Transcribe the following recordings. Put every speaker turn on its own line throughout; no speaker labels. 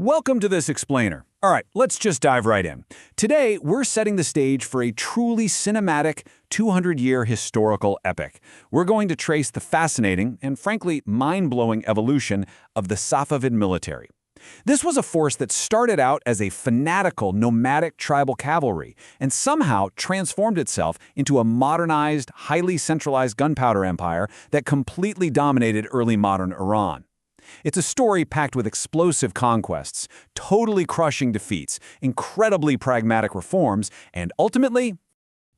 Welcome to this explainer. All right, let's just dive right in. Today, we're setting the stage for a truly cinematic 200-year historical epic. We're going to trace the fascinating and frankly mind-blowing evolution of the Safavid military. This was a force that started out as a fanatical, nomadic tribal cavalry and somehow transformed itself into a modernized, highly centralized gunpowder empire that completely dominated early modern Iran. It's a story packed with explosive conquests, totally crushing defeats, incredibly pragmatic reforms, and ultimately—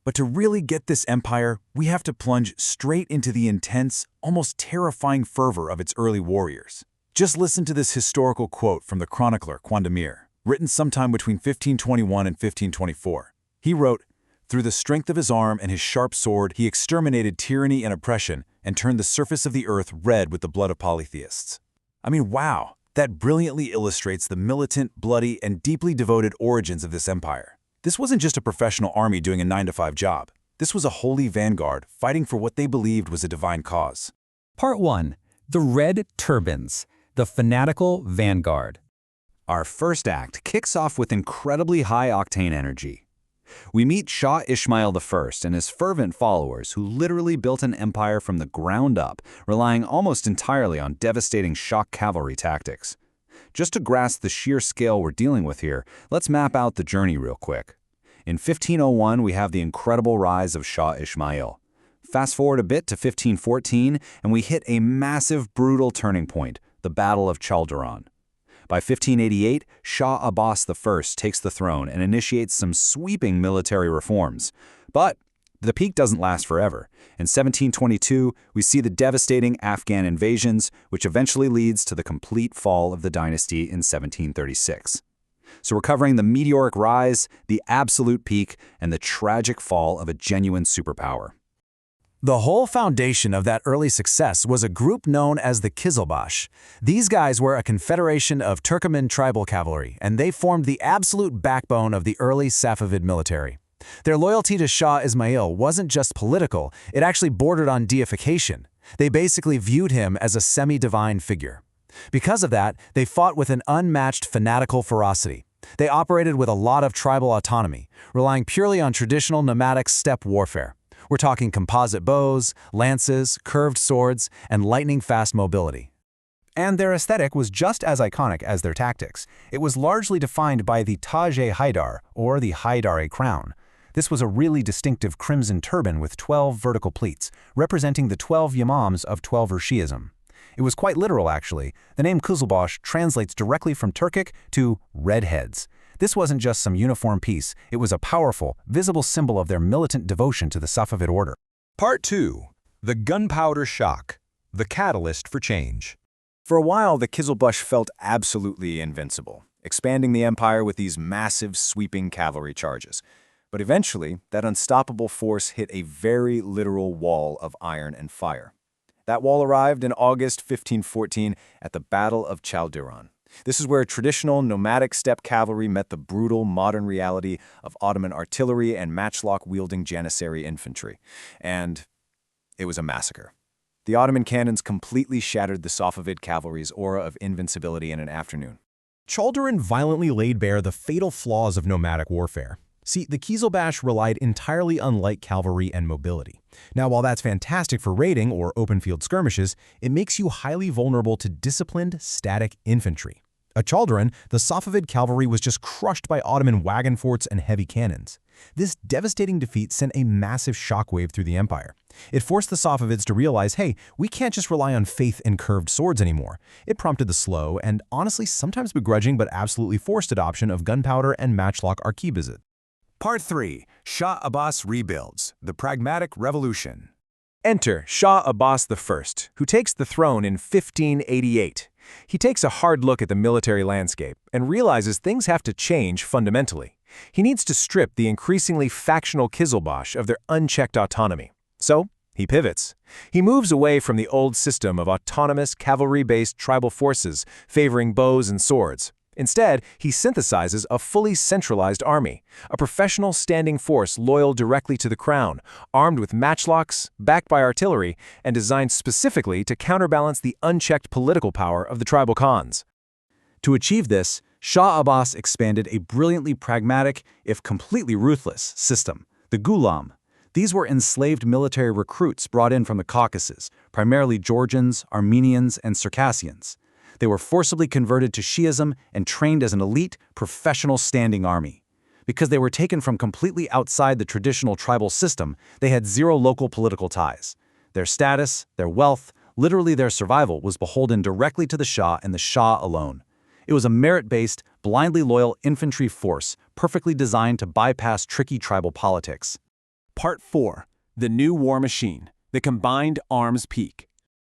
But to really get this empire, we have to plunge straight into the intense, almost terrifying fervor of its early warriors. Just listen to this historical quote from the chronicler Qandamir, written sometime between 1521 and 1524. He wrote, "Through the strength of his arm and his sharp sword, he exterminated tyranny and oppression and turned the surface of the earth red with the blood of polytheists." I mean, wow, that brilliantly illustrates the militant, bloody, and deeply devoted origins of this empire. This wasn't just a professional army doing a 9-to-5 job. This was a holy vanguard fighting for what they believed was a divine cause.
Part 1. The Red Turbans, the fanatical vanguard.
Our first act kicks off with incredibly high-octane energy. We meet Shah Ismail I and his fervent followers who literally built an empire from the ground up, relying almost entirely on devastating shock cavalry tactics. Just to grasp the sheer scale we're dealing with here, let's map out the journey real quick. In 1501, we have the incredible rise of Shah Ismail. Fast forward a bit to 1514, and we hit a massive, brutal turning point, the Battle of Chaldiran. By 1588, Shah Abbas I takes the throne and initiates some sweeping military reforms. But the peak doesn't last forever. In 1722, we see the devastating Afghan invasions, which eventually leads to the complete fall of the dynasty in 1736. So we're covering the meteoric rise, the absolute peak, and the tragic fall of a genuine superpower.
The whole foundation of that early success was a group known as the Qizilbash. These guys were a confederation of Turkoman tribal cavalry, and they formed the absolute backbone of the early Safavid military. Their loyalty to Shah Ismail wasn't just political, it actually bordered on deification. They basically viewed him as a semi-divine figure. Because of that, they fought with an unmatched fanatical ferocity. They operated with a lot of tribal autonomy, relying purely on traditional nomadic steppe warfare. We're talking composite bows, lances, curved swords, and lightning-fast mobility.
And their aesthetic was just as iconic as their tactics. It was largely defined by the Taj-e-Haidar, or the Haidari crown. This was a really distinctive crimson turban with 12 vertical pleats, representing the 12 Imams of Twelver Shi'ism. It was quite literal, actually. The name Qizilbash translates directly from Turkic to redheads. This wasn't just some uniform piece, it was a powerful, visible symbol of their militant devotion to the Safavid order.
Part 2. The Gunpowder Shock, the Catalyst for Change.
For a while, the Qizilbash felt absolutely invincible, expanding the empire with these massive, sweeping cavalry charges. But eventually, that unstoppable force hit a very literal wall of iron and fire. That wall arrived in August 1514 at the Battle of Chaldiran. This is where traditional nomadic steppe cavalry met the brutal modern reality of Ottoman artillery and matchlock-wielding Janissary infantry. And it was a massacre. The Ottoman cannons completely shattered the Safavid cavalry's aura of invincibility in an afternoon.
Chaldiran violently laid bare the fatal flaws of nomadic warfare. See, the Qizilbash relied entirely on light cavalry and mobility. Now, while that's fantastic for raiding or open-field skirmishes, it makes you highly vulnerable to disciplined, static infantry. At Chaldiran, the Safavid cavalry was just crushed by Ottoman wagon forts and heavy cannons. This devastating defeat sent a massive shockwave through the empire. It forced the Safavids to realize, hey, we can't just rely on faith in curved swords anymore. It prompted the slow and honestly sometimes begrudging but absolutely forced adoption of gunpowder and matchlock arquebuses.
Part 3. Shah Abbas rebuilds, the pragmatic revolution. Enter Shah Abbas I, who takes the throne in 1588. He takes a hard look at the military landscape and realizes things have to change fundamentally. He needs to strip the increasingly factional Qizilbash of their unchecked autonomy. So, he pivots. He moves away from the old system of autonomous, cavalry-based tribal forces favoring bows and swords. Instead, he synthesizes a fully centralized army, a professional standing force loyal directly to the crown, armed with matchlocks, backed by artillery, and designed specifically to counterbalance the unchecked political power of the tribal khans. To achieve this,
Shah Abbas expanded a brilliantly pragmatic, if completely ruthless, system, the Ghulam. These were enslaved military recruits brought in from the Caucasus, primarily Georgians, Armenians, and Circassians. They were forcibly converted to Shi'ism and trained as an elite, professional standing army. Because they were taken from completely outside the traditional tribal system, they had zero local political ties. Their status, their wealth, literally their survival was beholden directly to the Shah and the Shah alone. It was a merit-based, blindly loyal infantry force, perfectly designed to bypass tricky tribal politics.
Part 4. The New War Machine, the Combined Arms Peak.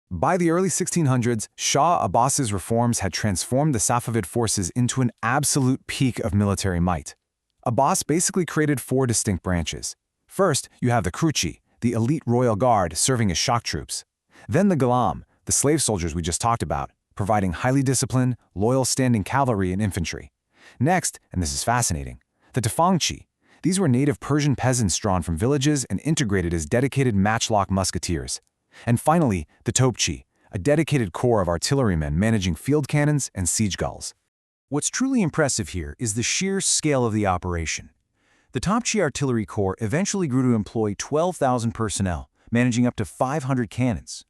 By the early 1600s, Shah Abbas's reforms had transformed the Safavid forces into an absolute peak of military might. Abbas basically created 4 distinct branches. First, you have the Kruchi, the elite royal guard serving as shock troops. Then the Ghulam, the slave soldiers we just talked about, providing highly disciplined, loyal standing cavalry and infantry. Next, and this is fascinating, the Tufangchi. These were native Persian peasants drawn from villages and integrated as dedicated matchlock musketeers. And finally, the Topchi, a dedicated corps of artillerymen managing field cannons and siege gulls. What's truly impressive here is the sheer scale of the operation. The Topchi Artillery Corps eventually grew to employ 12,000 personnel, managing up to 500 cannons.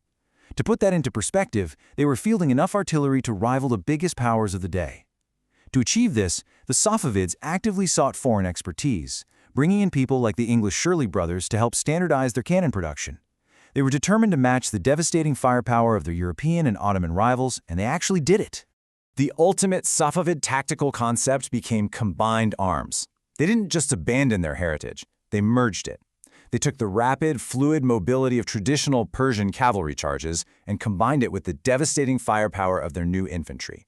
To put that into perspective, they were fielding enough artillery to rival the biggest powers of the day. To achieve this, the Safavids actively sought foreign expertise, bringing in people like the English Shirley brothers to help standardize their cannon production. They were determined to match the devastating firepower of their European and Ottoman rivals, and they actually did it. The ultimate Safavid tactical concept became combined arms. They didn't just abandon their heritage, they merged it. They took the rapid, fluid mobility of traditional Persian cavalry charges and combined it with the devastating firepower of their new infantry.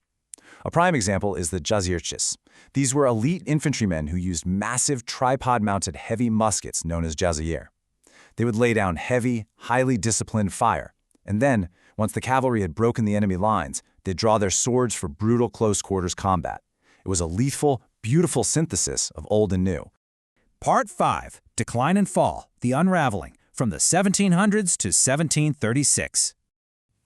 A prime example is the Jazirchis. These were elite infantrymen who used massive tripod-mounted heavy muskets known as Jazir. They would lay down heavy, highly disciplined fire, and then, once the cavalry had broken the enemy lines, they'd draw their swords for brutal close-quarters combat. It was a lethal, beautiful synthesis of old and new.
Part 5. Decline and Fall, the Unraveling, from the 1700s to 1736.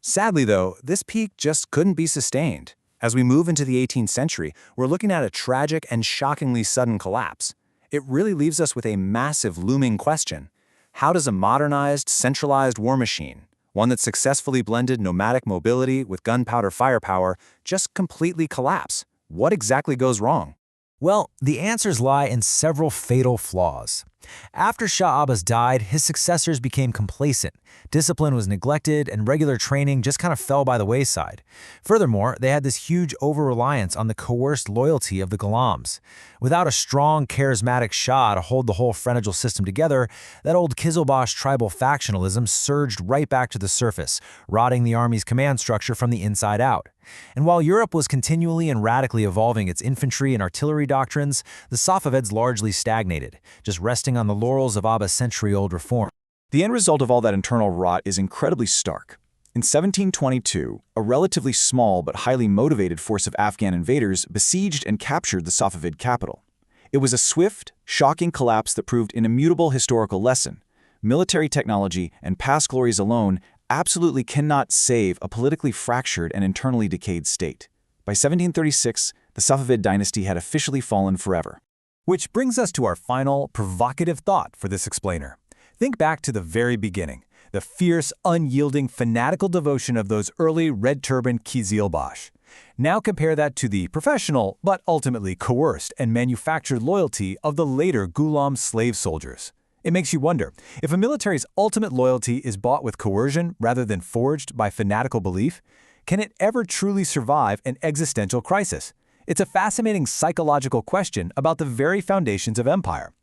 Sadly, though, this peak just couldn't be sustained. As we move into the 18th century, we're looking at a tragic and shockingly sudden collapse. It really leaves us with a massive looming question. How does a modernized, centralized war machine, one that successfully blended nomadic mobility with gunpowder firepower, just completely collapse? What exactly goes wrong?
Well, the answers lie in several fatal flaws. After Shah Abbas died, his successors became complacent. Discipline was neglected, and regular training just kind of fell by the wayside. Furthermore, they had this huge over-reliance on the coerced loyalty of the Ghulams. Without a strong, charismatic Shah to hold the whole phrenological system together, that old Qizilbash tribal factionalism surged right back to the surface, rotting the army's command structure from the inside out. And while Europe was continually and radically evolving its infantry and artillery doctrines, the Safavids largely stagnated, just resting on the laurels of Abbas' century-old reform.
The end result of all that internal rot is incredibly stark. In 1722, a relatively small but highly motivated force of Afghan invaders besieged and captured the Safavid capital. It was a swift, shocking collapse that proved an immutable historical lesson. Military technology and past glories alone absolutely cannot save a politically fractured and internally decayed state. By 1736, the Safavid dynasty had officially fallen forever.
Which brings us to our final, provocative thought for this explainer. Think back to the very beginning, the fierce, unyielding, fanatical devotion of those early red-turbaned Qizilbash. Now compare that to the professional, but ultimately coerced and manufactured loyalty of the later Ghulam slave soldiers. It makes you wonder, if a military's ultimate loyalty is bought with coercion rather than forged by fanatical belief, can it ever truly survive an existential crisis? It's a fascinating psychological question about the very foundations of empire.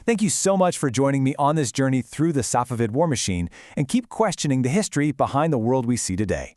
Thank you so much for joining me on this journey through the Safavid war machine, and keep questioning the history behind the world we see today.